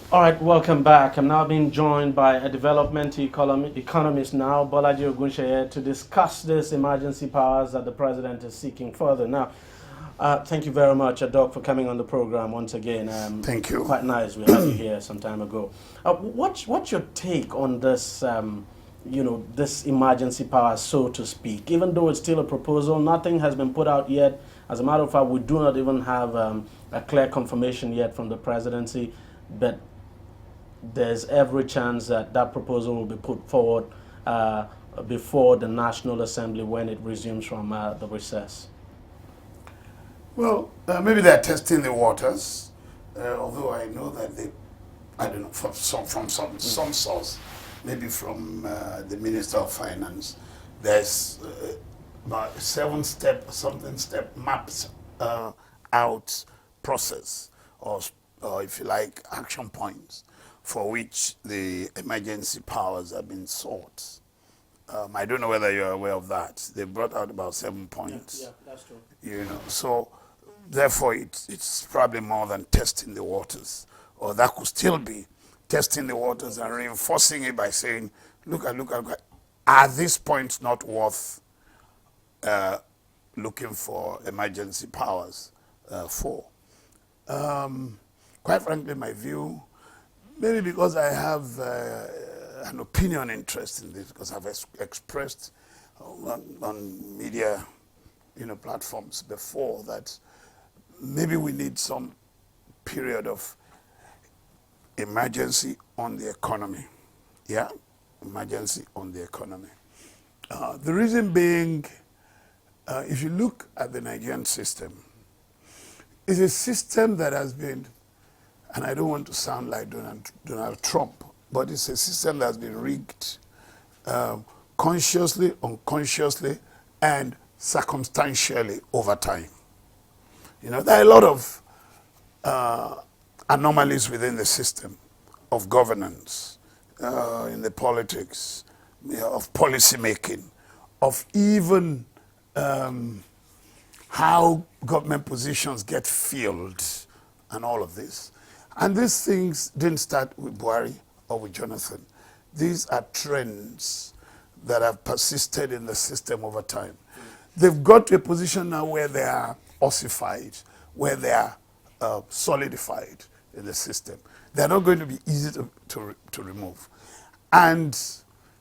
All right, welcome back. I'm now being joined by a development economist now, Bolaji Ogunsheye, to discuss this emergency powers that the president is seeking further. Now, thank you very much, Doc, for coming on the program once again. Thank you. Quite nice. We had you here some time ago. What's your take on this? This emergency power, so to speak. Even though it's still a proposal, nothing has been put out yet. As a matter of fact, we do not even have a clear confirmation yet from the presidency, but there's every chance that that proposal will be put forward before the National Assembly when it resumes from the recess. Well, maybe they're testing the waters, although I know that I don't know, from some source, maybe from the Minister of Finance, there's about a 7-step mapped out process, or if you like, action points for which the emergency powers have been sought. I don't know whether you're aware of that. They brought out about 7 points. Yeah, that's true. So therefore it's probably more than testing the waters, or that could still be testing the waters and reinforcing it by saying, look at, are these points not worth looking for emergency powers for? Quite frankly, my view, maybe because I have an opinion interest in this, because I've expressed on media platforms before that maybe we need some period of emergency on the economy. Yeah, emergency on the economy. The reason being, if you look at the Nigerian system, it's a system that has been, and I don't want to sound like Donald Trump, but it's a system that has been rigged consciously, unconsciously, and circumstantially over time. There are a lot of anomalies within the system of governance, in the politics, of policy making, of even how government positions get filled, and all of this. And these things didn't start with Buhari or with Jonathan. These are trends that have persisted in the system over time. They've got to a position now where they are ossified, where they are solidified in the system. They're not going to be easy to remove. And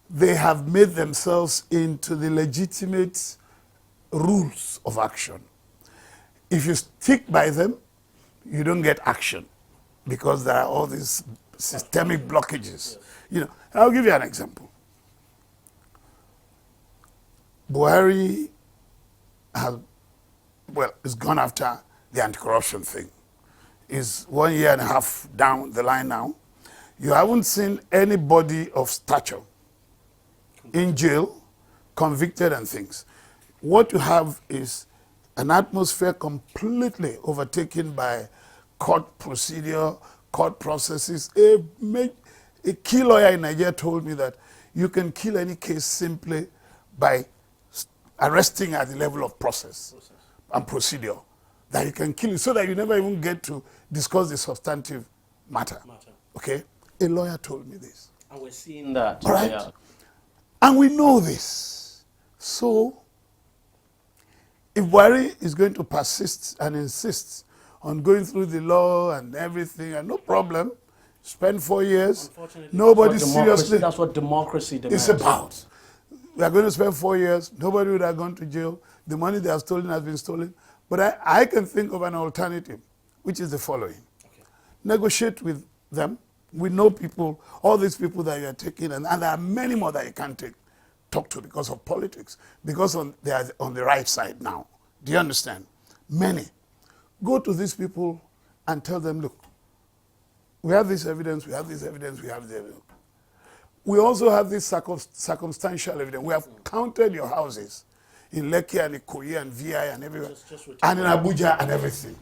they have made themselves into the legitimate rules of action. If you stick by them, you don't get action, because there are all these systemic blockages. I'll give you an example. Buhari has gone after the anti-corruption thing. Is 1.5 years down the line now. You haven't seen anybody of stature in jail, convicted and things. What you have is an atmosphere completely overtaken by court procedure, court processes. A key lawyer in Nigeria told me that you can kill any case simply by arresting at the level of process and procedure. That you can kill it so that you never even get to discuss the substantive matter. Okay? A lawyer told me this. And we're seeing that. All right? Yeah. And we know this. So, if Buhari is going to persist and insist on going through the law and everything, and no problem, spend 4 years, nobody seriously... That's what democracy demands. It's about. We are going to spend 4 years, nobody would have gone to jail, the money they have stolen has been stolen. But I can think of an alternative, which is the following. Okay. Negotiate with them. We know people, all these people that you are taking, and there are many more that you can't talk to because of politics, because they are on the right side now. Do you understand? Many. Go to these people and tell them, look, we have this evidence, we have this evidence, we have this evidence. We also have this circumstantial evidence. We have counted your houses in Lekki and Ikoyi and VI and everywhere, and in Abuja and everything.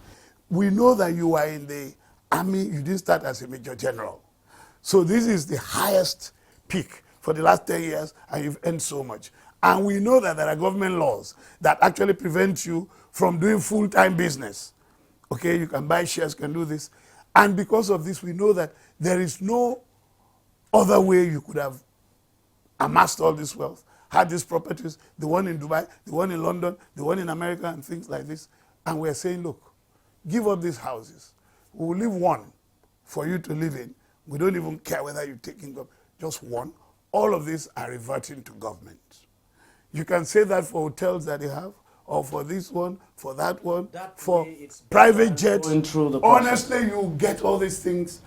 We know that you are in the army, you didn't start as a major general. So this is the highest peak for the last 10 years, and you've earned so much. And we know that there are government laws that actually prevent you from doing full-time business. Okay, you can buy shares, you can do this. And because of this, we know that there is no other way you could have amassed all this wealth, had these properties, the one in Dubai, the one in London, the one in America, and things like this. And we're saying, look, give up these houses. We will leave one for you to live in. We don't even care whether you're taking up just one. All of these are reverting to government. You can say that for hotels that you have, or for this one, for that one, for private jets. Honestly, you get all these things,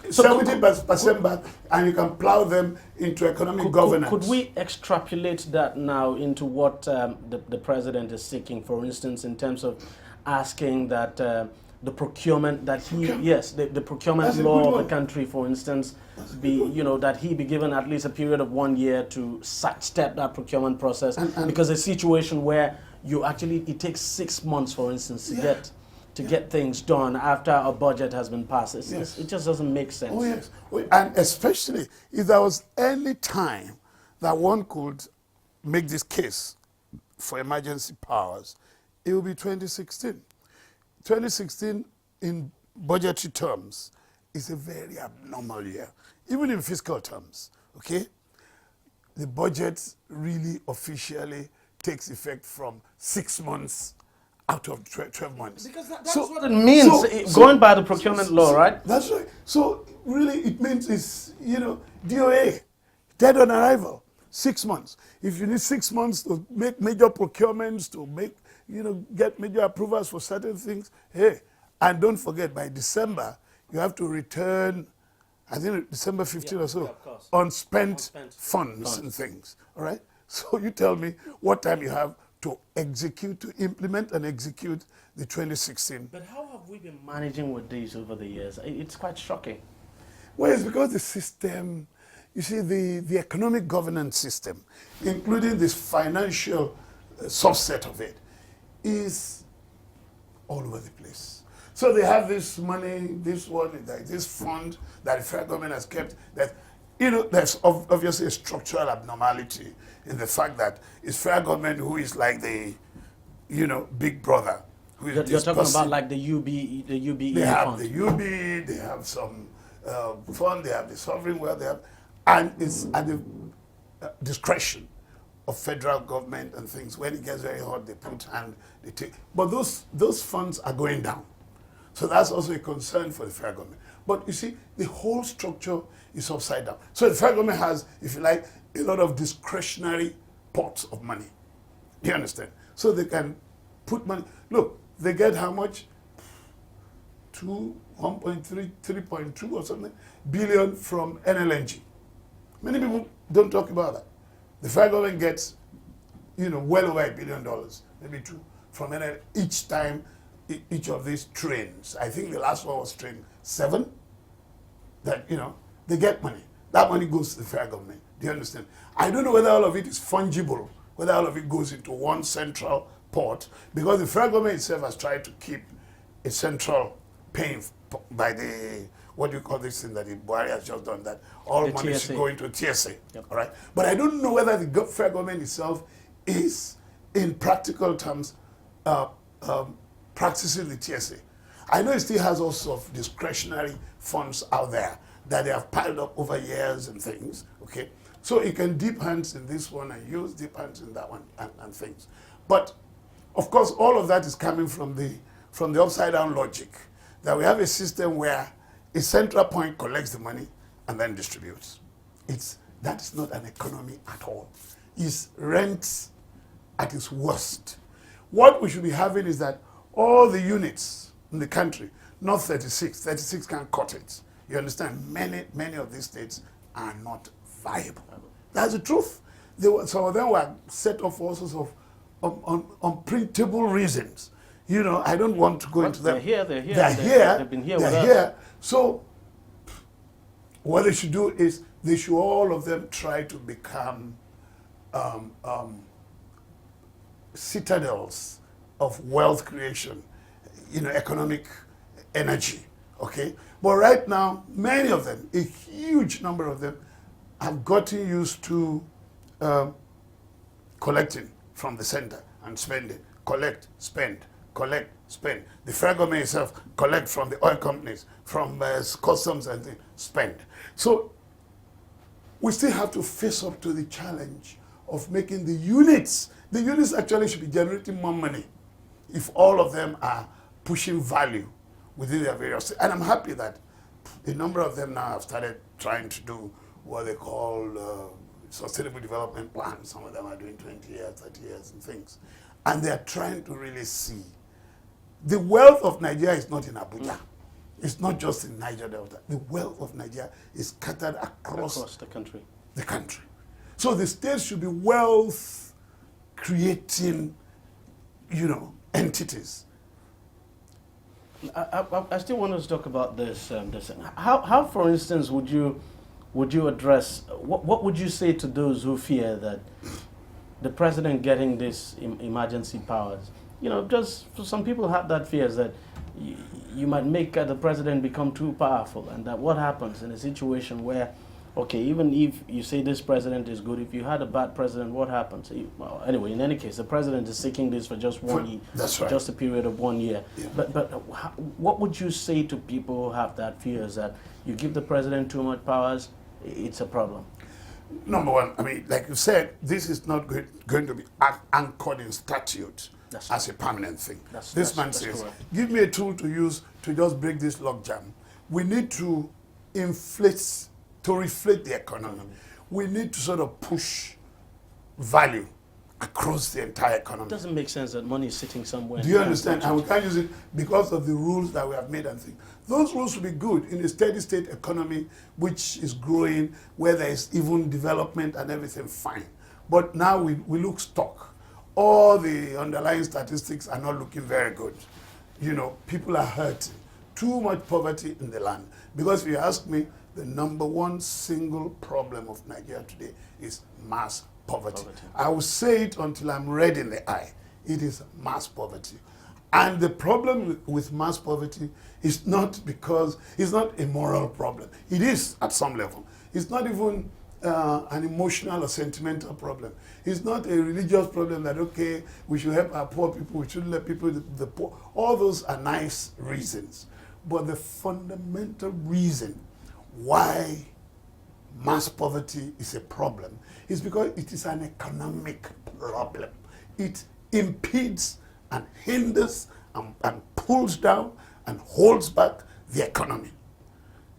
70% back, and you can plow them into economic governance. Could we extrapolate that now into what the president is seeking, for instance, in terms of asking that the procurement that the procurement law of the country, for instance, that he be given at least a period of 1 year to sidestep that procurement process, because a situation where it takes 6 months, for instance, to get things done after a budget has been passed. It just doesn't make sense. Oh yes, and especially if there was any time that one could make this case for emergency powers, it will be 2016. 2016 in budgetary terms is a very abnormal year, even in fiscal terms, okay? The budget really officially takes effect from 6 months out of 12 months. Because that's what it means, going by the procurement law, right? That's right. So really it means it's, DOA, dead on arrival, 6 months. If you need 6 months to make major procurements, to make, get major approvals for certain things, hey, and don't forget, by December, you have to return, I think December 15 or so, unspent funds and things, all right? So you tell me what time you have to execute, to implement and execute the 2016. But how have we been managing with these over the years? It's quite shocking. Well, it's because the system, you see, the economic governance system, including this financial subset of it, is all over the place. So they have this money, this one, this fund that the federal government has kept, that, there's obviously a structural abnormality in the fact that it's federal government who is like the, big brother. You're talking about like the UBE They have fund. the UBE, they have some fund, they have the sovereign wealth, they have, and it's at the discretion of federal government and things. When it gets very hot, they put hand, they take. But those funds are going down. So that's also a concern for the federal government. But you see, the whole structure is upside down. So the federal government has, if you like, a lot of discretionary pots of money. Do you understand? So they can put money. Look, they get how much? 1.3, 3.2 or something billion from NLNG. Many people don't talk about that. The federal government gets, well over $1 billion, maybe two, from NLNG each time, each of these trains. I think the last one was train 7. That, they get money. That money goes to the federal government. Do you understand? I don't know whether all of it is fungible, whether all of it goes into one central pot, because the federal government itself has tried to keep a central paying by the, what do you call this thing that the Buhari has just done, that all The money TSA. should go into TSA, Yep. all right? But I don't know whether the federal government itself is, in practical terms, practicing the TSA. I know it still has all sorts of discretionary funds out there that they have piled up over years and things, okay? So it can dip hands in this one and use dip hands in that one and things. But, of course, all of that is coming from the upside-down logic, that we have a system where a central point collects the money and then distributes. That is not an economy at all. It's rent at its worst. What we should be having is that all the units in the country, not 36 can't cut it. You understand? Many of these states are not viable. That's the truth. Some of them were set off for all sorts of unprintable reasons. I don't want to go into them. They're here. They've been here with us. So what they should do is they should all of them try to become citadels of wealth creation, economic energy, okay? But right now, many of them, a huge number of them, have gotten used to collecting from the center and spending, collect, spend, collect, spend. The federal government itself collect from the oil companies, from customs and things, spend. So we still have to face up to the challenge of making the units actually should be generating more money if all of them are pushing value within their various. And I'm happy that a number of them now have started trying to do what they call sustainable development plans. Some of them are doing 20 years, 30 years and things. And they are trying to really see. The wealth of Nigeria is not in Abuja. It's not just in Niger Delta. The wealth of Nigeria is scattered across the country. The country. So the state should be wealth creating, entities. I still want us to talk about this. How, for instance, would you address, what would you say to those who fear that the president getting this emergency powers, just for some people have that fear that you might make the president become too powerful, and that what happens in a situation where, okay, even if you say this president is good, if you had a bad president, what happens? Well, anyway, in any case, the president is seeking this for just 1 year. That's right. Just a period of 1 year. Yeah. But what would you say to people who have that fear, is that you give the president too much powers, it's a problem? Number one, like you said, this is not going to be anchored in statute as a permanent thing. This man says, give me a tool to use to just break this logjam. We need to reflate the economy. We need to sort of push value across the entire economy. It doesn't make sense that money is sitting somewhere. Do you understand? And we can't use it because of the rules that we have made and things. Those rules will be good in a steady state economy which is growing, where there is even development and everything fine. But now we look stuck. All the underlying statistics are not looking very good. People are hurting. Too much poverty in the land. Because if you ask me, the number one single problem of Nigeria today is mass poverty. I will say it until I'm red in the eye. It is mass poverty. And the problem with mass poverty is not because it's not a moral problem. It is at some level. It's not even an emotional or sentimental problem. It's not a religious problem that, okay, we should help our poor people, we shouldn't let people, the poor. All those are nice reasons. But the fundamental reason why mass poverty is a problem is because it is an economic problem. It impedes and hinders and pulls down and holds back the economy.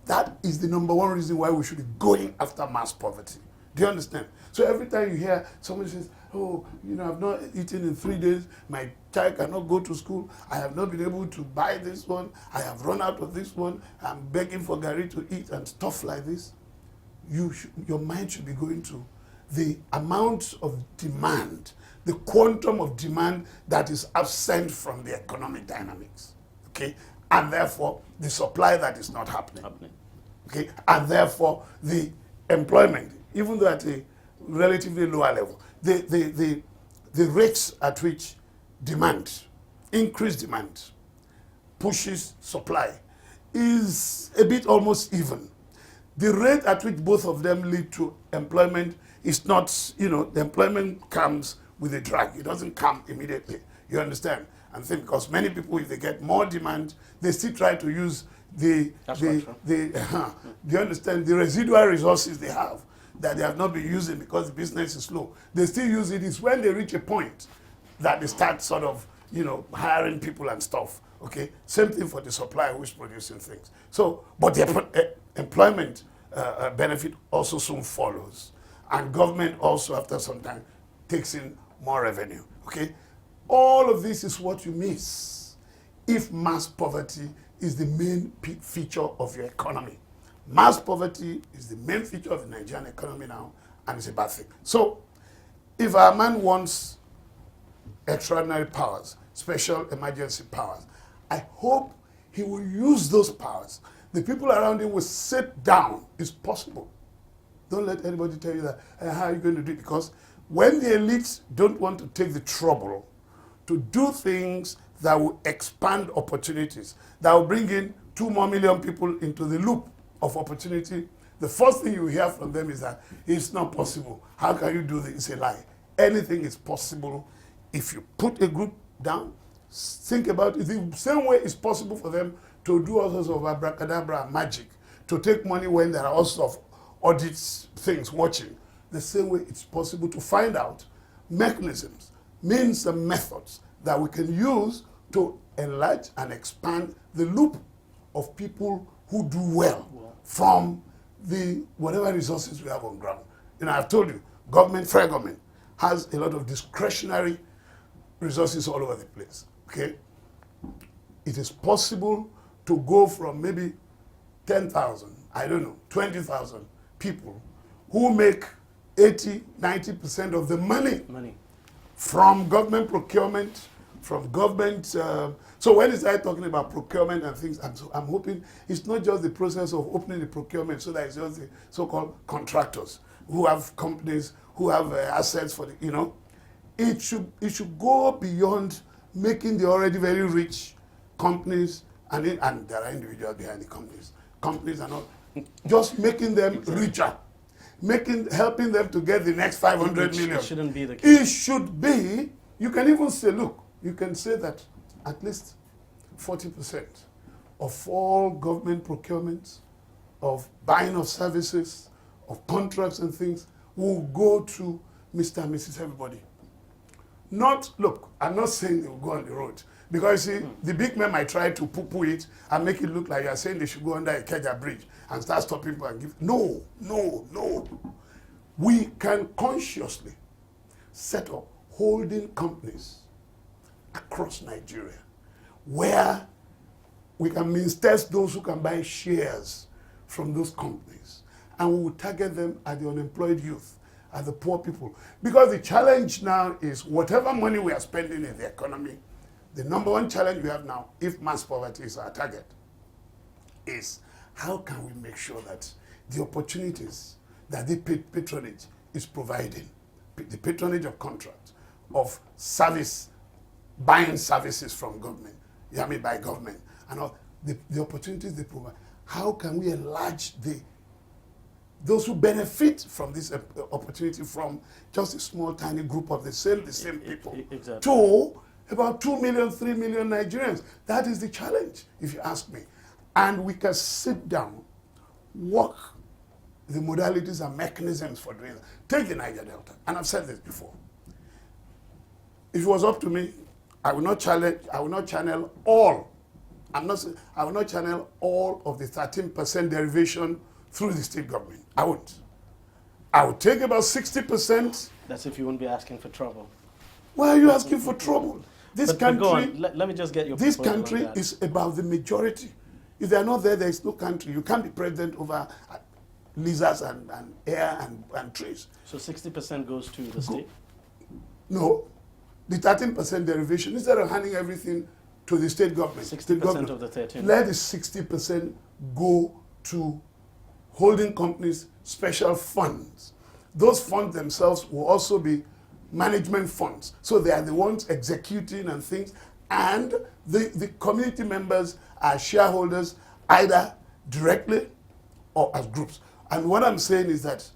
That is the number one reason why we should be going after mass poverty. Do you understand? So every time you hear somebody says, oh, I've not eaten in 3 days, my child cannot go to school, I have not been able to buy this one, I have run out of this one, I'm begging for Gary to eat and stuff like this, your mind should be going to the amount of demand, the quantum of demand that is absent from the economic dynamics, okay? And therefore, the supply that is not happening. Okay? And therefore, the employment, even though at a relatively lower level, the rates at which increased demand, pushes supply, is a bit almost even. The rate at which both of them lead to employment is not, the employment comes with a drag. It doesn't come immediately. You understand? And think, because many people, if they get more demand, they still try to use do you understand, the residual resources they have that they have not been using because the business is slow. They still use it. It's when they reach a point that they start sort of, hiring people and stuff. Okay, same thing for the supplier who is producing things. So, but the employment benefit also soon follows, and government also after some time takes in more revenue. Okay, all of this is what you miss if mass poverty is the main feature of your economy. Mass poverty is the main feature of the Nigerian economy now, and it's a bad thing. So, if our man wants extraordinary powers, special emergency powers, I hope he will use those powers. The people around him will sit down. It's possible. Don't let anybody tell you that, how are you going to do it? Because when the elites don't want to take the trouble to do things that will expand opportunities, that will bring in 2 more million people into the loop of opportunity, the first thing you hear from them is that it's not possible. How can you do this? It's a lie. Anything is possible if you put a group down think about it. The same way it's possible for them to do all sorts of abracadabra magic, to take money when there are all sorts of audits things watching. The same way it's possible to find out mechanisms, means and methods that we can use to enlarge and expand the loop of people who do well from the whatever resources we have on ground. You know, I've told you, federal government has a lot of discretionary resources all over the place, okay? It is possible to go from maybe 10,000, I don't know, 20,000 people who make 80, 90% of the money from government procurement, from government. So when you start talking about procurement and things, I'm hoping it's not just the process of opening the procurement, so that it's just the so-called contractors who have companies, who have assets for the, you know. It should go beyond making the already very rich companies, and there are individuals behind the companies. Companies are not just making them richer, helping them to get the next 500 million. It shouldn't be the case. It should be. You can even say, look, you can say that at least 40% of all government procurements, of buying of services, of contracts and things will go to Mr. and Mrs. Everybody. Not, look, I'm not saying they will go on the road. Because you see, the big men might try to poo-poo it and make it look like you're saying they should go under a Keja bridge and start stopping people and give. No, no, no. We can consciously set up holding companies across Nigeria where we can means test those who can buy shares from those companies. And we will target them at the unemployed youth, at the poor people. Because the challenge now is whatever money we are spending in the economy, the number one challenge we have now, if mass poverty is our target, is how can we make sure that the opportunities that the patronage is providing, the patronage of contracts, of service, buying services from government, you mean by government, and all the opportunities they provide, how can we enlarge those who benefit from this opportunity from just a small, tiny group of the same people exactly. to about 2 million, 3 million Nigerians. That is the challenge, if you ask me. And we can sit down, work the modalities and mechanisms for doing that. Take the Niger Delta, and I've said this before. If it was up to me, I will not channel all. I will not channel all of the 13% derivation through the state government. I won't. I would take about 60%. That's if you won't be asking for trouble. Why are you asking for trouble? This country, go on. Let me just get your this country is about the majority. If they are not there, there is no country. You can't be president over lizards and air and trees. So 60% goes to the state? No. The 13% derivation, instead of handing everything to the state government. 60% of the 13%. Let the 60% go to holding companies, special funds. Those funds themselves will also be management funds. So they are the ones executing and things, and the community members are shareholders either directly or as groups. And what I'm saying is that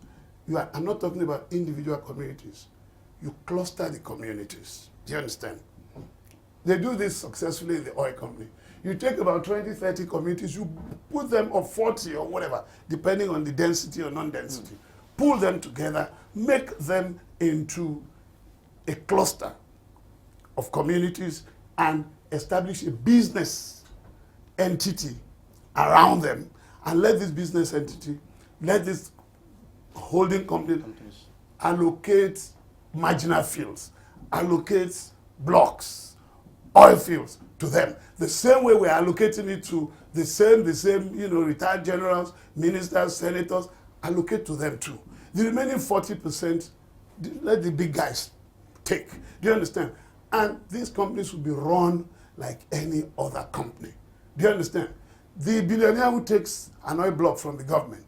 I'm not talking about individual communities. You cluster the communities. Do you understand? They do this successfully in the oil company. You take about 20, 30 communities, you put them, or 40 or whatever, depending on the density or non-density. Pull them together, make them into a cluster of communities, and establish a business entity around them, and let this business entity, let this holding company allocate marginal fields, allocate blocks, oil fields to them. The same way we're allocating it to the same, retired generals, ministers, senators, allocate to them too. The remaining 40%, let the big guys take. Do you understand? And these companies will be run like any other company. Do you understand? The billionaire who takes an oil block from the government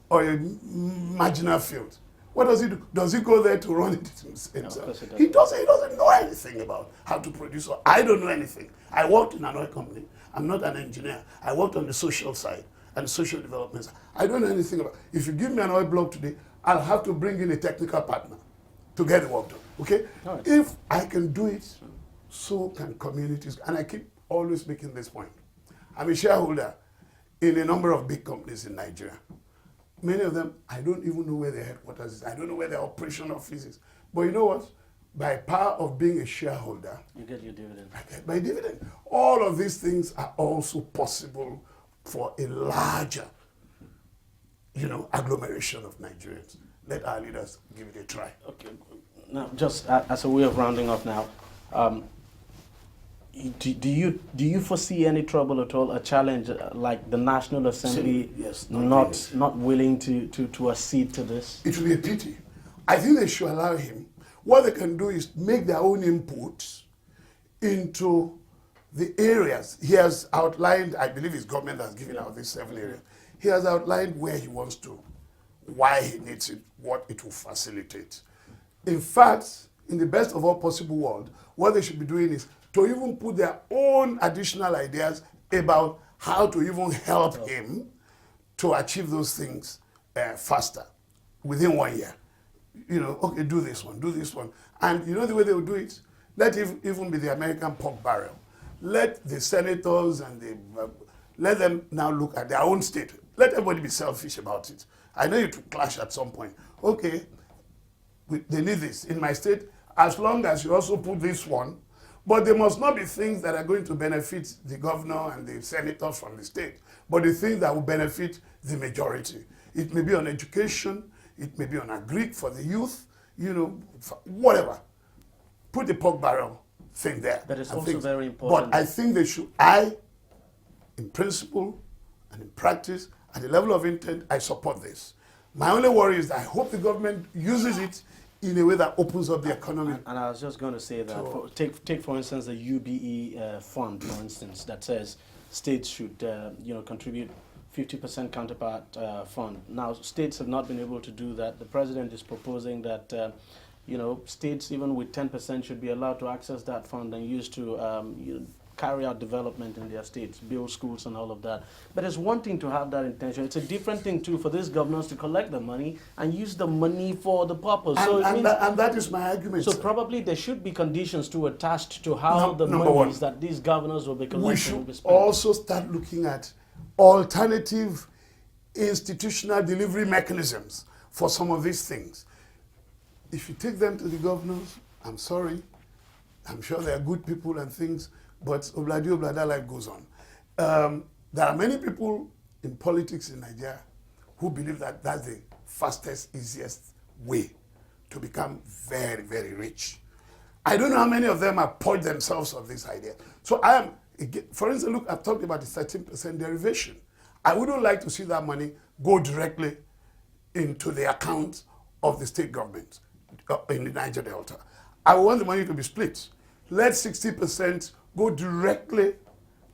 or a marginal field, what does he do? Does he go there to run it himself? No, he doesn't know anything about how to produce oil. I don't know anything. I worked in an oil company. I'm not an engineer. I worked on the social side and social development side. I don't know anything about it. If you give me an oil block today, I'll have to bring in a technical partner to get the work done. Okay? Right. If I can do it so can communities. And I keep always making this point. I'm a shareholder in a number of big companies in Nigeria. Many of them, I don't even know where their headquarters is. I don't know where their operation office is. But you know what? By power of being a shareholder, you get your dividend. I get my dividend. All of these things are also possible for a larger, agglomeration of Nigerians. Let our leaders give it a try. Okay. Now, just as a way of rounding off now, do you foresee any trouble at all, a challenge like the National Assembly yes, not willing to accede to this? It will be a pity. I think they should allow him. What they can do is make their own inputs into the areas. He has outlined, I believe his government has given out these 7 areas. He has outlined where he wants to, why he needs it, what it will facilitate. In fact, in the best of all possible world, what they should be doing is to even put their own additional ideas about how to even help him to achieve those things faster within 1 year. Okay, do this one. And you know the way they will do it? Let it even be the American pork barrel. Let the senators and let them now look at their own state. Let everybody be selfish about it. I know it will clash at some point. Okay, they need this in my state, as long as you also put this one, but there must not be things that are going to benefit the governor and the senators from the state, but the things that will benefit the majority. It may be on education, it may be on agri for the youth, whatever. Put the pork barrel thing there. That is also very important. But I think they should, in principle and in practice, at the level of intent, I support this. My only worry is that I hope the government uses it in a way that opens up the economy. And I was just going to say that, take for instance the UBE fund, for instance, that says states should contribute 50% counterpart fund. Now, states have not been able to do that. The president is proposing that states even with 10% should be allowed to access that fund and use to carry out development in their states, build schools and all of that. But it's one thing to have that intention. It's a different thing too for these governors to collect the money and use the money for the purpose. And that is my argument. So probably there should be conditions to attached to how the monies that these governors will be collecting will be spent. We should also start looking at alternative institutional delivery mechanisms for some of these things. If you take them to the governors, I'm sorry, I'm sure they are good people and things, but obladi life goes on. There are many people in politics in Nigeria who believe that that's the fastest, easiest way to become very, very rich. I don't know how many of them have poured themselves on this idea. So for instance, look, I've talked about the 13% derivation. I wouldn't like to see that money go directly into the account of the state government in the Niger Delta. I want the money to be split. Let 60% go directly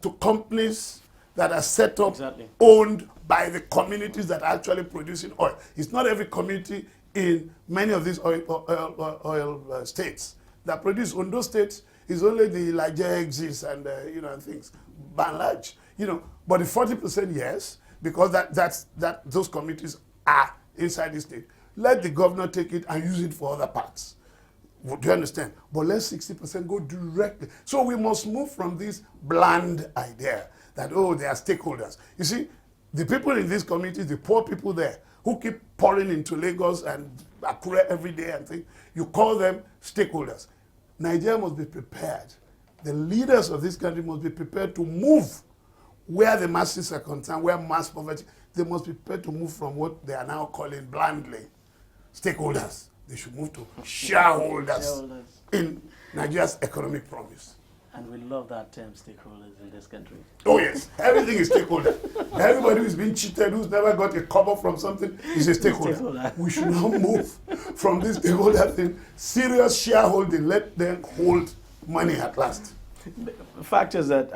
to companies that are set up, owned by the communities that are actually producing oil. It's not every community in many of these oil states that produce. On those states, it's only the exits and and things, by and large. But the 40%, yes, because those communities are inside the state. Let the governor take it and use it for other parts. Do you understand? But let 60% go directly. So we must move from this bland idea that, they are stakeholders. You see, the people in these communities, the poor people there, who keep pouring into Lagos and Akure every day and things, you call them stakeholders. Nigeria must be prepared. The leaders of this country must be prepared to move where the masses are concerned, where mass poverty, they must be prepared to move from what they are now calling blandly stakeholders. They should move to shareholders in Nigeria's economic promise. And we love that term, stakeholders, in this country. Oh yes, everything is stakeholder. Everybody who's been cheated, who's never got a cover from something, is a stakeholder. We should now move from this stakeholder thing, serious shareholding, let them hold money at last. The fact is that,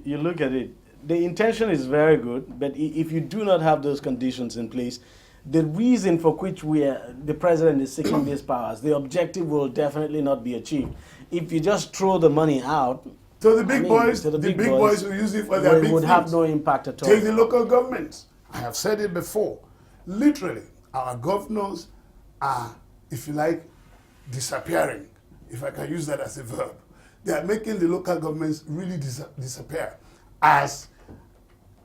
you look at it, the intention is very good, but if you do not have those conditions in place, the reason for which the president is seeking these powers, the objective will definitely not be achieved. If you just throw the money out, to the big boys, the big boys who use it for their big things, would have no impact at all. Take the local governments. I have said it before. Literally, our governors are, if you like, disappearing, if I can use that as a verb. they are making the local governments really disappear as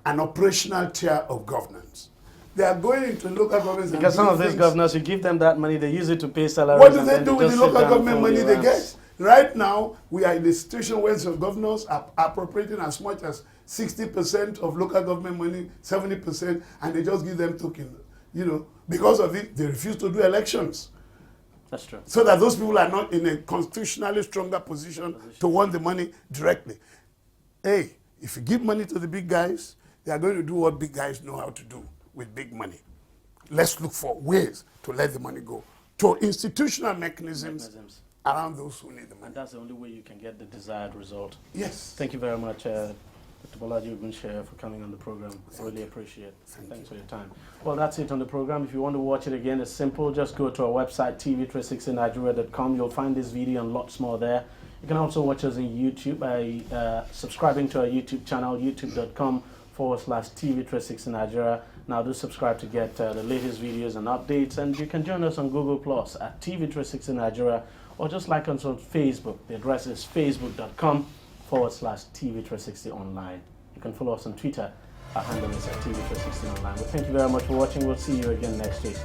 an operational tier of governance. They are going into local governments because some of these governors, you give them that money, they use it to pay salaries. What do they do with the local government money they get? Right now, we are in a situation where some governors are appropriating as much as 60% of local government money, 70%, and they just give them token. You know, because of it, they refuse to do elections. That's true. So that those people are not in a constitutionally stronger position to want the money directly. Hey, if you give money to the big guys, they are going to do what big guys know how to do with big money. Let's look for ways to let the money go, to institutional mechanisms around those who need the money. And that's the only way you can get the desired result. Yes. Thank you very much, Dr. Bolaji Ogunseyi, for coming on the program. I really appreciate it. Thanks for your time. Well, that's it on the program. If you want to watch it again, it's simple. Just go to our website, tv360nigeria.com. You'll find this video and lots more there. You can also watch us on YouTube by subscribing to our YouTube channel, youtube.com/TV360 Nigeria. Now do subscribe to get the latest videos and updates, and you can join us on Google Plus at TV360 Nigeria, or just like us on Facebook. The address is facebook.com/TV360 Online. You can follow us on Twitter. Our handle is at TV360 Online. Well, thank you very much for watching. We'll see you again next week.